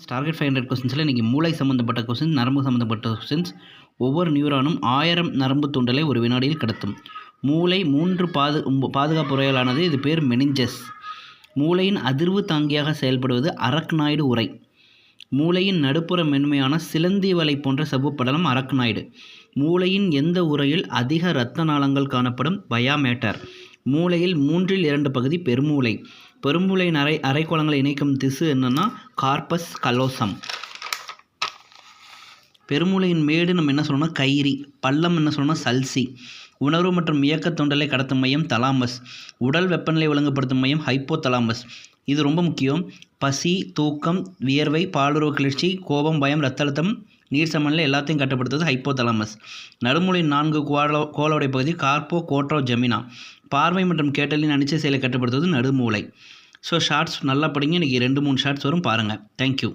Target 500 கொஸ்டின்ஸில் இன்றைக்கி மூளை சம்மந்தப்பட்ட கொஸ்டின், நரம்பு சம்மந்தப்பட்ட கொஸ்டின்ஸ். ஒவ்வொரு நியூரானும் 1000 நரம்பு தூண்டலை ஒரு வினாடியில் கடத்தும். மூளை 3 பாதுகாப்பு உரையாலானது. இது பேர் மெனிஞ்சஸ். மூளையின் அதிர்வு தாங்கியாக செயல்படுவது அரக்னாய்டு உறை. மூளையின் நடுப்புற மென்மையான சிலந்தி வலை போன்ற சவ்வுப்படலம் அரக்னாய்டு. மூளையின் எந்த உறையில் அதிக இரத்த நாளங்கள் காணப்படும்? பயாமேட்டர். மூளையில் 2/3 பகுதி பெருமூளை. பெருமூளையின் அரைக்கோளங்களை இணைக்கும் திசு என்னன்னா கார்பஸ் கலோசம். பெருமூளையின் மேடு நம்ம என்ன சொல்லணும்னா கைரி. பள்ளம் என்ன சொல்லணும்னா சல்சி. உணர்வு மற்றும் இயக்க தூண்டலை கடத்தும் மையம் தலாமஸ். உடல் வெப்பநிலை ஒழுங்குபடுத்தும் மையம் ஹைப்போதலாமஸ். இது ரொம்ப முக்கியம். பசி, தூக்கம், வியர்வை, பாலுறவு கிளர்ச்சி, கோபம், பயம், இரத்த அழுத்தம், நீர் சமநிலை எல்லாத்தையும் கட்டுப்படுத்துவது ஹைப்போதலாமஸ். நடுமூளையின் 4 கோளோடைய பகுதி கார்போ கோட்ரோ ஜெமினா. பார்வை மற்றும் கேட்டலின் அனிச்சை செயலை கட்டுப்படுத்துவது நடுமூளை. ஸோ ஷார்ட்ஸ் நல்லா படிங்க. இன்றைக்கி 2-3 ஷார்ட்ஸ் வரும் பாருங்கள். தேங்க்யூ.